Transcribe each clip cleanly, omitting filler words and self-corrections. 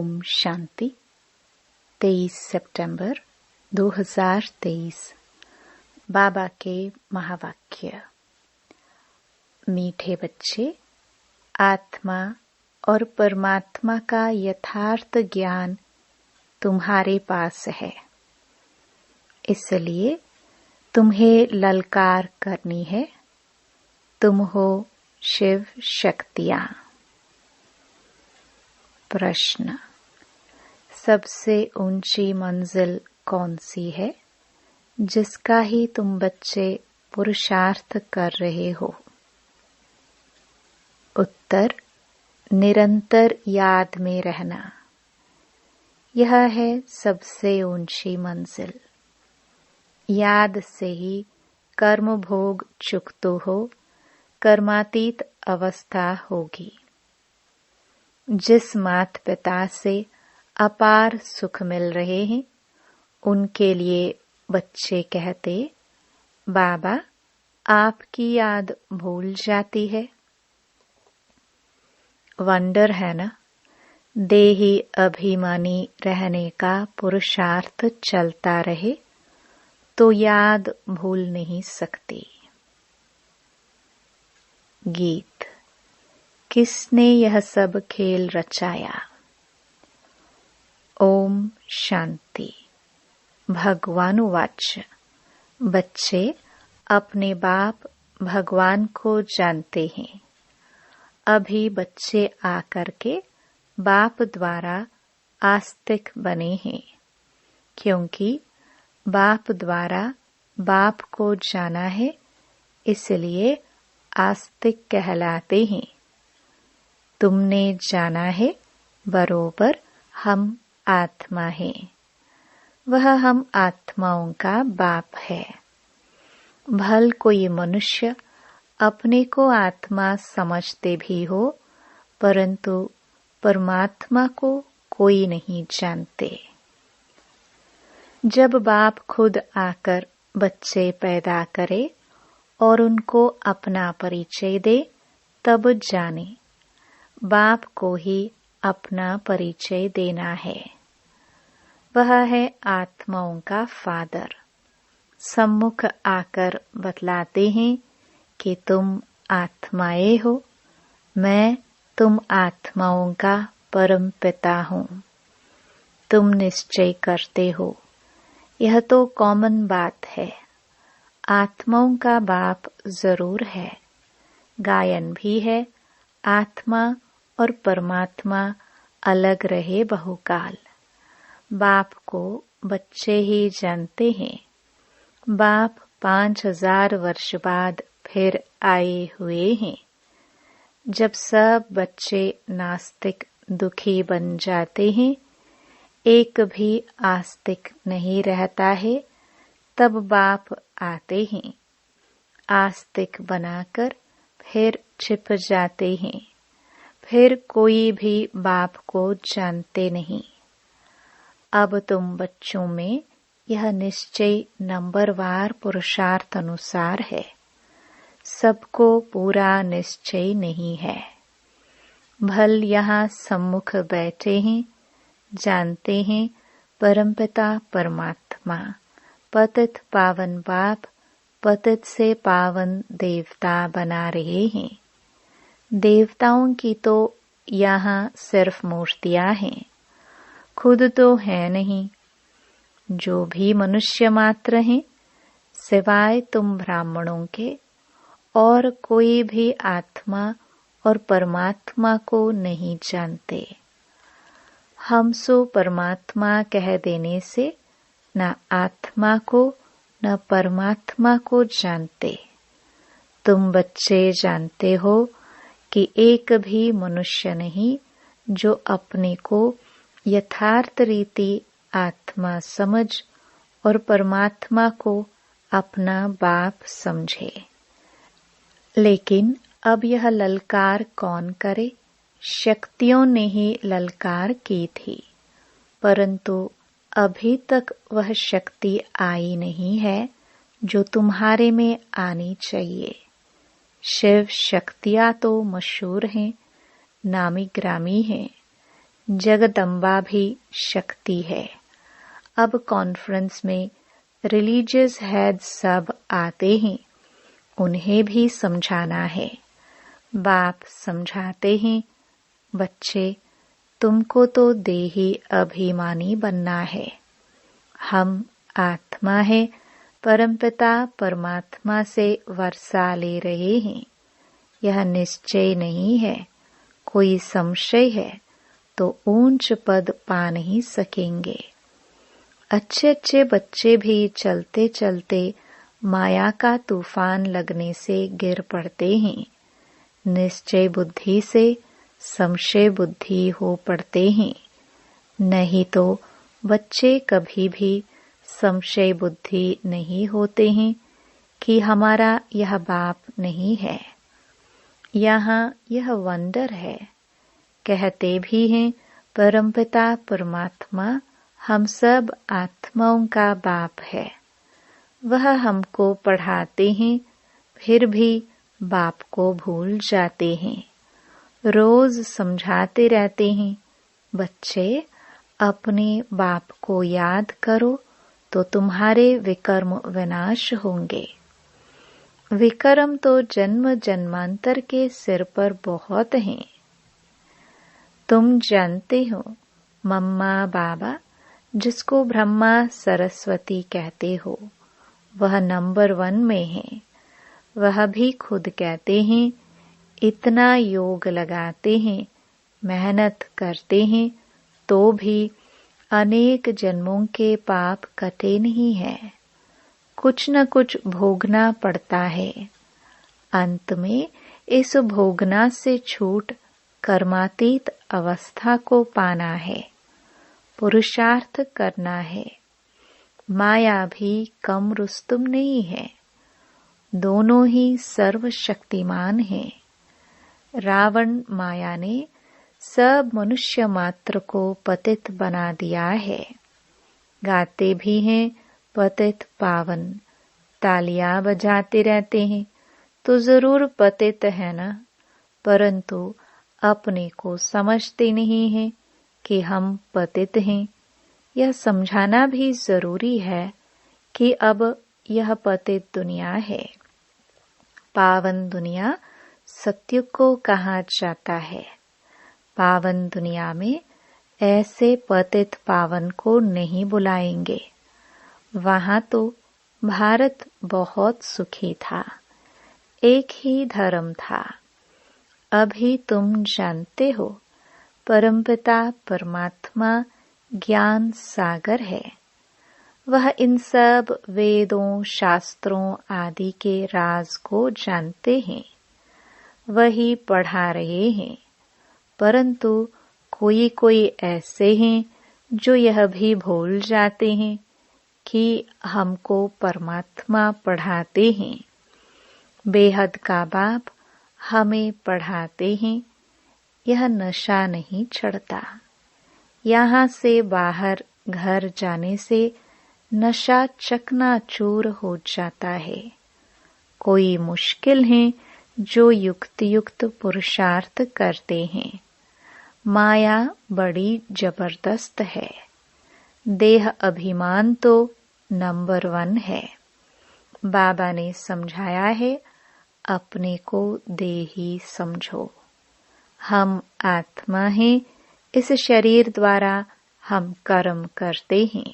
ओम शांति। 23 सितंबर 2023। बाबा के महावाक्य। मीठे बच्चे, आत्मा और परमात्मा का यथार्थ ज्ञान तुम्हारे पास है, इसलिए तुम्हें ललकार करनी है। तुम हो शिव शक्तियां। प्रश्न: सबसे ऊंची मंजिल कौन सी है जिसका ही तुम बच्चे पुरुषार्थ कर रहे हो? उत्तर: निरंतर याद में रहना। यह है सबसे ऊंची मंजिल। याद से ही कर्म भोग चुकते हो, कर्मातीत अवस्था होगी। जिस माता पिता से अपार सुख मिल रहे हैं, उनके लिए बच्चे कहते, बाबा आपकी याद भूल जाती है। वंडर है ना, देही अभिमानी रहने का पुरुषार्थ चलता रहे तो याद भूल नहीं सकती। गीत। किसने यह सब खेल रचाया? ओम शांति। भगवानुवाच। बच्चे अपने बाप भगवान को जानते हैं। अभी बच्चे आकर के बाप द्वारा आस्तिक बने हैं, क्योंकि बाप द्वारा बाप को जाना है, इसलिए आस्तिक कहलाते हैं। तुमने जाना है बरोबर हम आत्मा हैं। वह हम आत्माओं का बाप है। भल कोई मनुष्य अपने को आत्मा समझते भी हो, परंतु परमात्मा को कोई नहीं जानते। जब बाप खुद आकर बच्चे पैदा करे और उनको अपना परिचय दे, तब जाने बाप को ही अपना परिचय देना है। वह है आत्माओं का फादर। सम्मुख आकर बतलाते हैं कि तुम आत्माएं हो, मैं तुम आत्माओं का परम पिता हूँ। तुम निश्चय करते हो, यह तो कॉमन बात है। आत्माओं का बाप जरूर है। गायन भी है, आत्मा और परमात्मा अलग रहे बहुकाल। बाप को बच्चे ही जानते हैं। बाप 5000 वर्ष बाद फिर आए हुए हैं। जब सब बच्चे नास्तिक दुखी बन जाते हैं, एक भी आस्तिक नहीं रहता है, तब बाप आते हैं। आस्तिक बनाकर फिर छिप जाते हैं। फिर कोई भी बाप को जानते नहीं। अब तुम बच्चों में यह निश्चय नंबरवार पुरुषार्थ अनुसार है। सबको पूरा निश्चय नहीं है। भल यहाँ सम्मुख बैठे हैं, जानते हैं परमपिता परमात्मा, पतित पावन बाप पतित से पावन देवता बना रहे हैं। देवताओं की तो यहाँ सिर्फ मूर्तियां हैं, खुद तो है नहीं। जो भी मनुष्य मात्र हैं, सिवाय तुम ब्राह्मणों के और कोई भी आत्मा और परमात्मा को नहीं जानते। हम सो परमात्मा कह देने से न आत्मा को न परमात्मा को जानते। तुम बच्चे जानते हो कि एक भी मनुष्य नहीं जो अपने को यथार्थ रीति आत्मा समझ और परमात्मा को अपना बाप समझे। लेकिन अब यह ललकार कौन करे? शक्तियों ने ही ललकार की थी, परंतु अभी तक वह शक्ति आई नहीं है जो तुम्हारे में आनी चाहिए। शिव शक्तियां तो मशहूर हैं, नामी ग्रामी हैं। जगदम्बा भी शक्ति है। अब कॉन्फ्रेंस में रिलीजियस हेड सब आते हैं, उन्हें भी समझाना है। बाप समझाते हैं, बच्चे तुमको तो देही अभिमानी बनना है। हम आत्मा है, परमपिता परमात्मा से वर्षा ले रहे हैं। यह निश्चय नहीं है। कोई संशय है तो ऊंच पद पा नहीं सकेंगे। अच्छे अच्छे बच्चे भी चलते चलते माया का तूफान लगने से गिर पड़ते हैं। निश्चय बुद्धि से संशय बुद्धि हो पड़ते हैं। नहीं तो बच्चे कभी भी संशय बुद्धि नहीं होते हैं कि हमारा यह बाप नहीं है। यहाँ यह वंडर है। कहते भी हैं परमपिता परमात्मा हम सब आत्माओं का बाप है। वह हमको पढ़ाते हैं, फिर भी बाप को भूल जाते हैं। रोज समझाते रहते हैं, बच्चे अपने बाप को याद करो तो तुम्हारे विकर्म विनाश होंगे। विकर्म तो जन्म जन्मांतर के सिर पर बहुत हैं। तुम जानते हो मम्मा बाबा, जिसको ब्रह्मा सरस्वती कहते हो, वह नंबर 1 में है। वह भी खुद कहते हैं इतना योग लगाते हैं, मेहनत करते हैं, तो भी अनेक जन्मों के पाप कटे नहीं है। कुछ न कुछ भोगना पड़ता है। अंत में इस भोगना से छूट कर्मातीत अवस्था को पाना है। पुरुषार्थ करना है। माया भी कम रुस्तुम नहीं है। दोनों ही सर्वशक्तिमान हैं। रावण माया ने सब मनुष्य मात्र को पतित बना दिया है। गाते भी हैं पतित पावन, तालियां बजाते रहते हैं तो जरूर पतित है ना, परंतु अपने को समझते नहीं हैं कि हम पतित हैं। यह समझाना भी जरूरी है कि अब यह पतित दुनिया है। पावन दुनिया सत्युग को कहा जाता है। पावन दुनिया में ऐसे पतित पावन को नहीं बुलाएंगे। वहां तो भारत बहुत सुखी था, एक ही धर्म था। अभी तुम जानते हो परमपिता परमात्मा ज्ञान सागर है। वह इन सब वेदों शास्त्रों आदि के राज को जानते हैं, वही पढ़ा रहे हैं। परंतु कोई कोई ऐसे हैं जो यह भी भूल जाते हैं कि हमको परमात्मा पढ़ाते हैं। बेहद का बाप हमें पढ़ाते हैं। यह नशा नहीं चढ़ता। यहाँ से बाहर घर जाने से नशा चकनाचूर हो जाता है। कोई मुश्किल है जो युक्त युक्त पुरुषार्थ करते हैं। माया बड़ी जबरदस्त है। देह अभिमान तो नंबर 1 है। बाबा ने समझाया है अपने को देही समझो। हम आत्मा हैं। इस शरीर द्वारा हम कर्म करते हैं।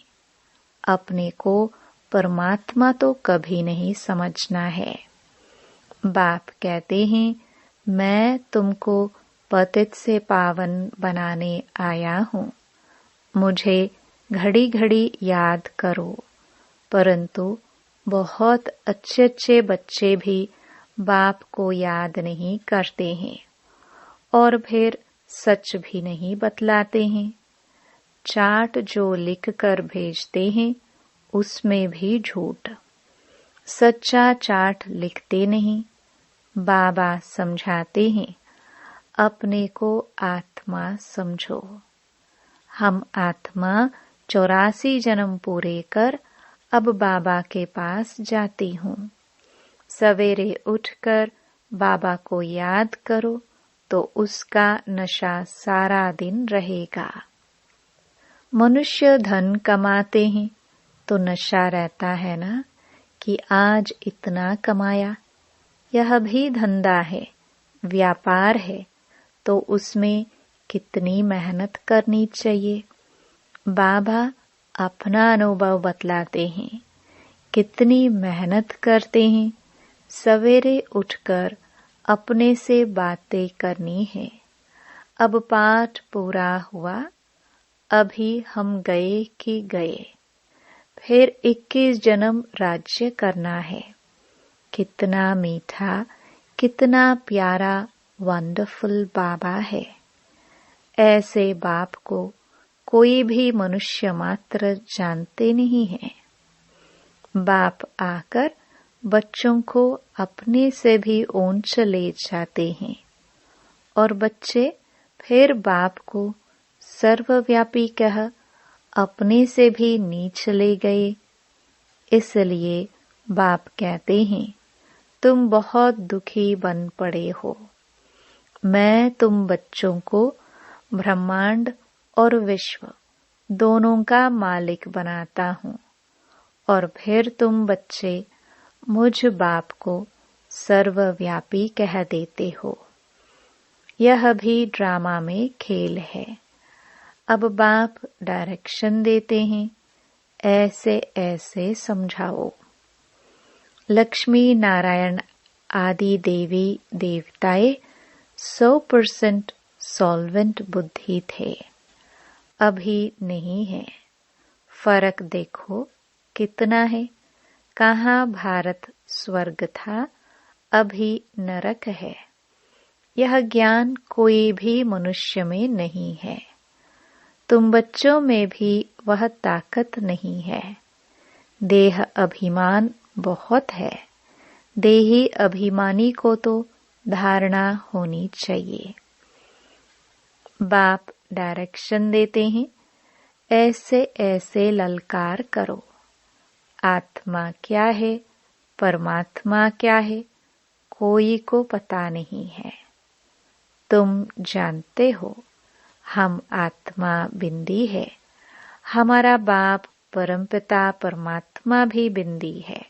अपने को परमात्मा तो कभी नहीं समझना है। बाप कहते हैं मैं तुमको पतित से पावन बनाने आया हूँ। मुझे घड़ी घड़ी याद करो। परंतु बहुत अच्छे अच्छे बच्चे भी बाप को याद नहीं करते हैं और फिर सच भी नहीं बतलाते हैं। चार्ट जो लिख कर भेजते हैं उसमें भी झूठ। सच्चा चार्ट लिखते नहीं। बाबा समझाते हैं अपने को आत्मा समझो। हम आत्मा 84 जन्म पूरे कर अब बाबा के पास जाती हूँ। सवेरे उठकर बाबा को याद करो तो उसका नशा सारा दिन रहेगा। मनुष्य धन कमाते हैं तो नशा रहता है ना कि आज इतना कमाया। यह भी धंधा है, व्यापार है, तो उसमें कितनी मेहनत करनी चाहिए। बाबा अपना अनुभव बतलाते हैं, कितनी मेहनत करते हैं। सवेरे उठकर अपने से बातें करनी है। अब पाठ पूरा हुआ, अभी हम गए कि गए, फिर 21 जन्म राज्य करना है। कितना मीठा, कितना प्यारा वंडरफुल बाबा है। ऐसे बाप को कोई भी मनुष्य मात्र जानते नहीं है। बाप आकर बच्चों को अपने से भी ऊंच ले जाते हैं और बच्चे फिर बाप को सर्वव्यापी कह अपने से भी नीच ले गए। इसलिए बाप कहते हैं, तुम बहुत दुखी बन पड़े हो। मैं तुम बच्चों को ब्रह्मांड और विश्व दोनों का मालिक बनाता हूँ और फिर तुम बच्चे मुझ बाप को सर्वव्यापी कह देते हो। यह भी ड्रामा में खेल है। अब बाप डायरेक्शन देते हैं, ऐसे ऐसे समझाओ। लक्ष्मी नारायण आदि देवी देवताएं 100% सॉल्वेंट बुद्धि थे, अभी नहीं है। फर्क देखो कितना है। कहाँ भारत स्वर्ग था, अभी नरक है। यह ज्ञान कोई भी मनुष्य में नहीं है। तुम बच्चों में भी वह ताकत नहीं है। देह अभिमान बहुत है। देही अभिमानी को तो धारणा होनी चाहिए। बाप डायरेक्शन देते हैं, ऐसे ऐसे ललकार करो। आत्मा क्या है, परमात्मा क्या है, कोई को पता नहीं है। तुम जानते हो हम आत्मा बिंदी है। हमारा बाप परमपिता परमात्मा भी बिंदी है।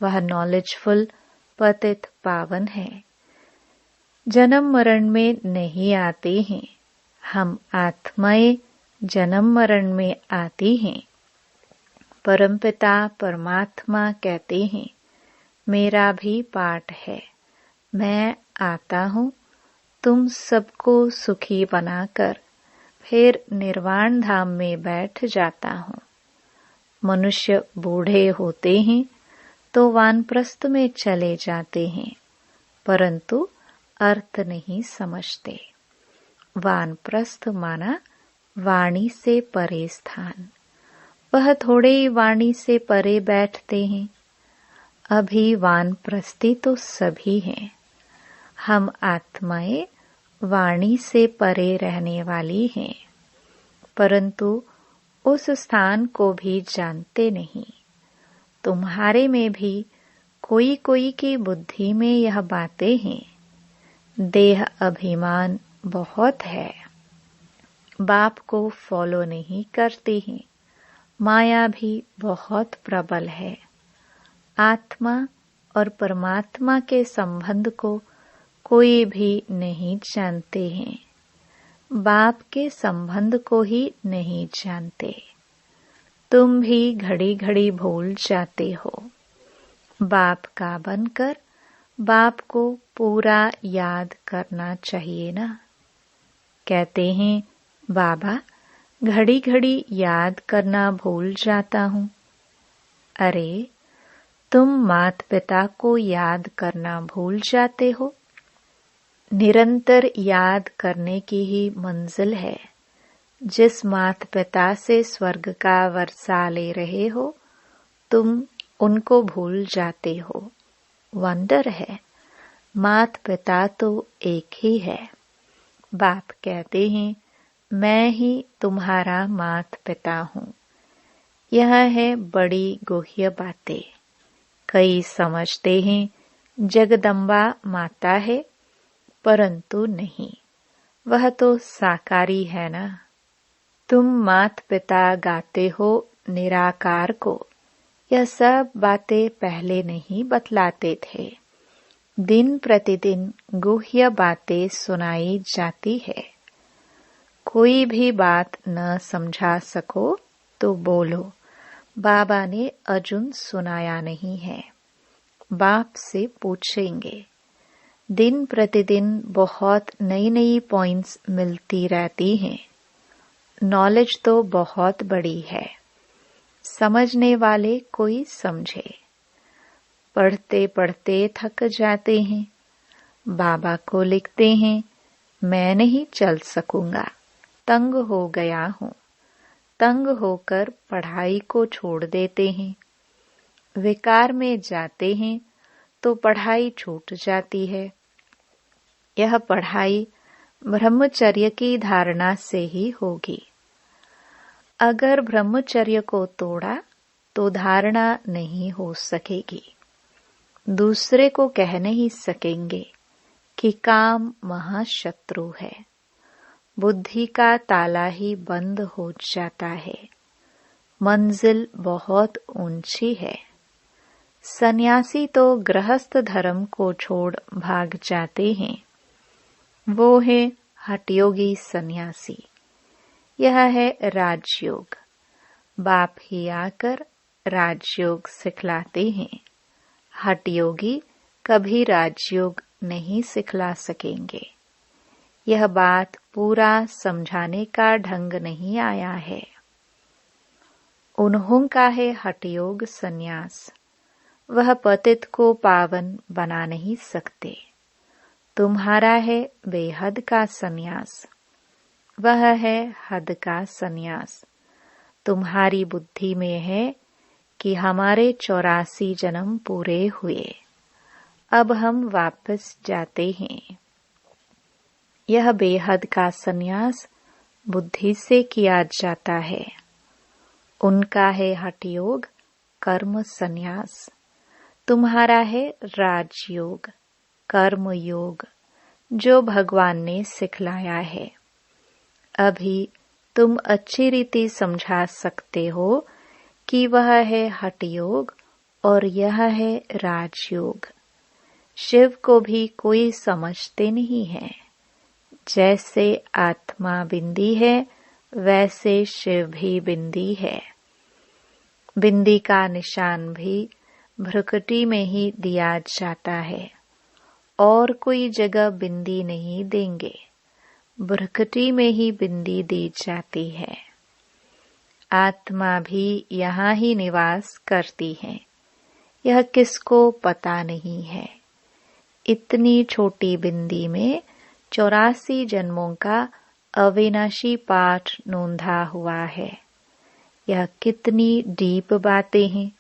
वह नॉलेजफुल पतित पावन है। जन्म मरण में नहीं आते हैं। हम आत्माएं जन्म मरण में आती हैं। परमपिता परमात्मा कहते हैं, मेरा भी पाठ है। मैं आता हूँ तुम सबको सुखी बनाकर फिर निर्वाण धाम में बैठ जाता हूँ। मनुष्य बूढ़े होते हैं तो वानप्रस्थ में चले जाते हैं, परंतु अर्थ नहीं समझते। वानप्रस्थ माना वाणी से परे स्थान। वह थोड़े ही वाणी से परे बैठते हैं। अभी वानप्रस्थी तो सभी हैं। हम आत्माएं वाणी से परे रहने वाली हैं, परंतु उस स्थान को भी जानते नहीं। तुम्हारे में भी कोई कोई की बुद्धि में यह बातें हैं। देह अभिमान बहुत है। बाप को फॉलो नहीं करते हैं। माया भी बहुत प्रबल है। आत्मा और परमात्मा के संबंध को कोई भी नहीं जानते हैं। बाप के संबंध को ही नहीं जानते। तुम भी घड़ी घड़ी भूल जाते हो। बाप का बनकर बाप को पूरा याद करना चाहिए ना। कहते हैं, बाबा घड़ी घड़ी याद करना भूल जाता हूँ। अरे तुम माता पिता को याद करना भूल जाते हो। निरंतर याद करने की ही मंजिल है। जिस माता पिता से स्वर्ग का वर्षा ले रहे हो, तुम उनको भूल जाते हो। वंडर है। माता पिता तो एक ही है। बाप कहते हैं, मैं ही तुम्हारा माता पिता हूँ। यह है बड़ी गुह्य बातें। कई समझते हैं जगदम्बा माता है, परंतु नहीं, वह तो साकारी है ना। तुम मात पिता गाते हो निराकार को, यह सब बातें पहले नहीं बतलाते थे। दिन प्रतिदिन गुह्य बातें सुनाई जाती है। कोई भी बात न समझा सको तो बोलो, बाबा ने अर्जुन सुनाया नहीं है। बाप से पूछेंगे। दिन प्रतिदिन बहुत नई नई पॉइंट्स मिलती रहती हैं। नॉलेज तो बहुत बड़ी है, समझने वाले कोई समझे। पढ़ते पढ़ते थक जाते हैं, बाबा को लिखते हैं, मैं नहीं चल सकूंगा, तंग हो गया हूँ। तंग होकर पढ़ाई को छोड़ देते हैं। विकार में जाते हैं तो पढ़ाई छूट जाती है। यह पढ़ाई ब्रह्मचर्य की धारणा से ही होगी। अगर ब्रह्मचर्य को तोड़ा तो धारणा नहीं हो सकेगी। दूसरे को कह नहीं सकेंगे कि काम महाशत्रु है। बुद्धि का ताला ही बंद हो जाता है। मंजिल बहुत ऊंची है। सन्यासी तो गृहस्थ धर्म को छोड़ भाग जाते हैं। वो है हठयोगी सन्यासी। यह है राजयोग। बाप ही आकर राजयोग सिखलाते हैं। हठयोगी कभी राजयोग नहीं सिखला सकेंगे। यह बात पूरा समझाने का ढंग नहीं आया है। उन्हों का है हठयोग सन्यास। वह पतित को पावन बना नहीं सकते। तुम्हारा है बेहद का सन्यास। वह है हद का सन्यास। तुम्हारी बुद्धि में है कि हमारे 84 जन्म पूरे हुए, अब हम वापस जाते हैं। यह बेहद का सन्यास बुद्धि से किया जाता है। उनका है हठयोग कर्म सन्यास। तुम्हारा है राजयोग कर्म योग, जो भगवान ने सिखलाया है। अभी तुम अच्छी रीति समझा सकते हो कि वह है हठयोग और यह है राजयोग। शिव को भी कोई समझते नहीं है। जैसे आत्मा बिंदी है, वैसे शिव भी बिंदी है। बिंदी का निशान भी भ्रुकुटी में ही दिया जाता है। और कोई जगह बिंदी नहीं देंगे। भ्रुकुटी में ही बिंदी दी जाती है। आत्मा भी यहाँ ही निवास करती है। यह किसको पता नहीं है। इतनी छोटी बिंदी में 84 जन्मों का अविनाशी पाठ नोंधा हुआ है। यह कितनी डीप बातें हैं।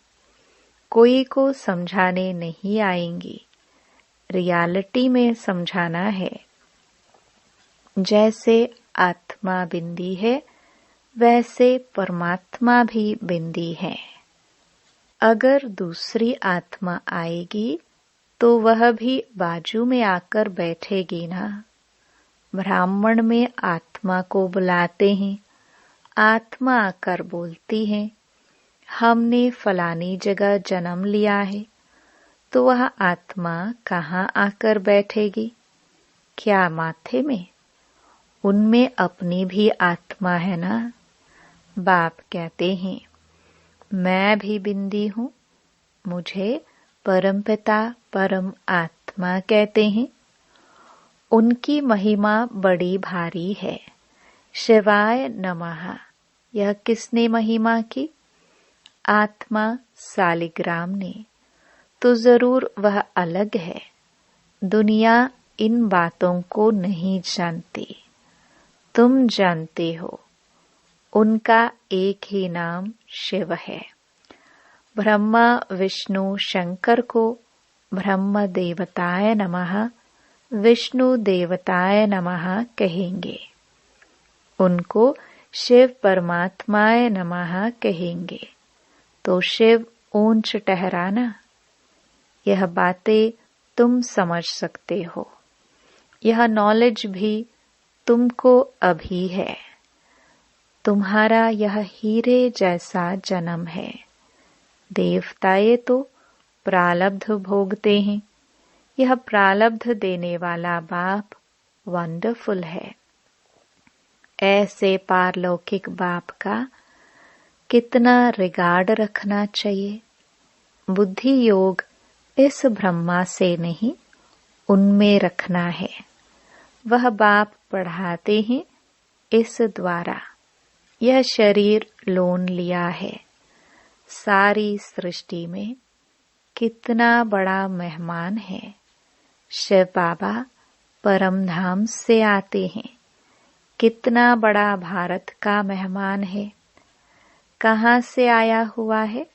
कोई को समझाने नहीं आएंगी। रियलिटी में समझाना है। जैसे आत्मा बिंदी है, वैसे परमात्मा भी बिंदी है। अगर दूसरी आत्मा आएगी तो वह भी बाजू में आकर बैठेगी ना। ब्राह्मण में आत्मा को बुलाते हैं। आत्मा आकर बोलती है, हमने फलानी जगह जन्म लिया है। तो वह आत्मा कहाँ आकर बैठेगी? क्या माथे में? उनमें अपनी भी आत्मा है ना। बाप कहते हैं, मैं भी बिंदी हूँ। मुझे परमपिता परम आत्मा कहते हैं। उनकी महिमा बड़ी भारी है। शिवाय नमः। यह किसने महिमा की? आत्मा सालिग्राम ने। तो जरूर वह अलग है। दुनिया इन बातों को नहीं जानती। तुम जानते हो। उनका एक ही नाम शिव है। ब्रह्मा विष्णु शंकर को ब्रह्म देवताय नमः, विष्णु देवताय नमः कहेंगे। उनको शिव परमात्माय नमः कहेंगे। तो शिव ऊंच ठहराना। यह बातें तुम समझ सकते हो। यह नॉलेज भी तुमको अभी है। तुम्हारा यह हीरे जैसा जन्म है। देवताए तो प्रारब्ध भोगते हैं। यह प्रारब्ध देने वाला बाप वंडरफुल है। ऐसे पारलौकिक बाप का कितना रिगार्ड रखना चाहिए। बुद्धि योग इस ब्रह्मा से नहीं, उनमें रखना है। वह बाप पढ़ाते हैं इस द्वारा। यह शरीर लोन लिया है। सारी सृष्टि में कितना बड़ा मेहमान है। शिव बाबा परम धाम से आते हैं। कितना बड़ा भारत का मेहमान है। कहाँ से आया हुआ है।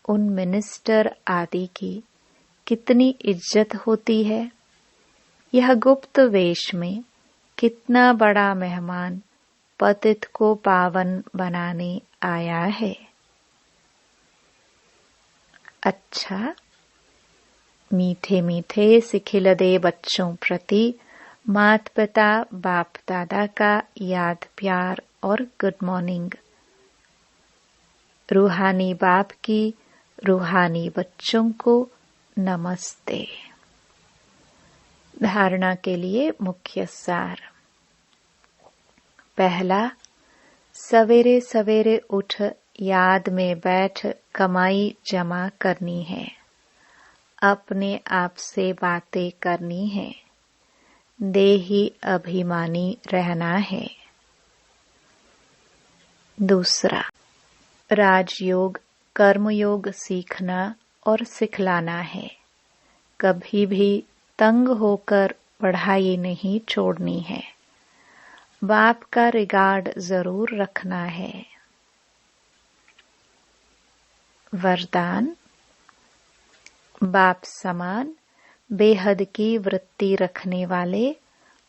उन मिनिस्टर आदि की कितनी इज्जत होती है। यह गुप्त वेश में कितना बड़ा मेहमान पतित को पावन बनाने आया है। अच्छा, मीठे मीठे सिखिलदे बच्चों प्रति माता पिता बाप दादा का याद प्यार और गुड मॉर्निंग। रूहानी बाप की रूहानी बच्चों को नमस्ते। धारणा के लिए मुख्य सार। पहला, सवेरे सवेरे उठ याद में बैठ कमाई जमा करनी है। अपने आप से बातें करनी है। देही अभिमानी रहना है। दूसरा, राजयोग कर्मयोग सीखना और सिखलाना है। कभी भी तंग होकर पढ़ाई नहीं छोड़नी है। बाप का रिगार्ड जरूर रखना है। वरदान, बाप समान बेहद की वृत्ति रखने वाले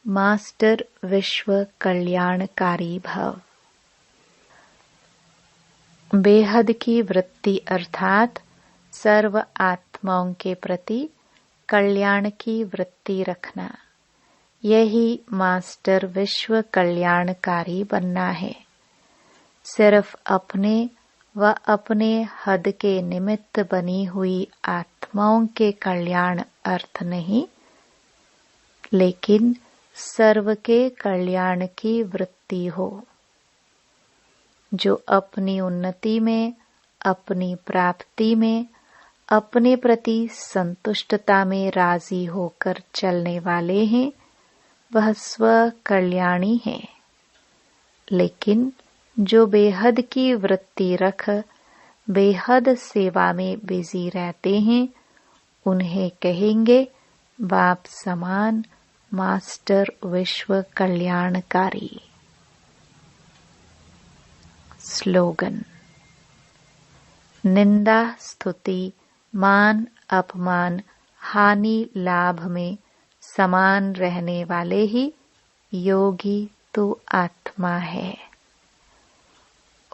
मास्टर विश्व कल्याणकारी भव। बेहद की वृत्ति अर्थात सर्व आत्माओं के प्रति कल्याण की वृत्ति रखना। यही मास्टर विश्व कल्याणकारी बनना है। सिर्फ अपने व अपने हद के निमित्त बनी हुई आत्माओं के कल्याण अर्थ नहीं, लेकिन सर्व के कल्याण की वृत्ति हो। जो अपनी उन्नति में, अपनी प्राप्ति में, अपने प्रति संतुष्टता में राजी होकर चलने वाले हैं, वह स्व कल्याणी है। लेकिन जो बेहद की वृत्ति रख बेहद सेवा में बिजी रहते हैं, उन्हें कहेंगे बाप समान मास्टर विश्व कल्याणकारी। स्लोगन, निंदा स्तुति मान अपमान हानि लाभ में समान रहने वाले ही योगी तो आत्मा है।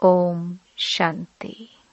ओम शांति।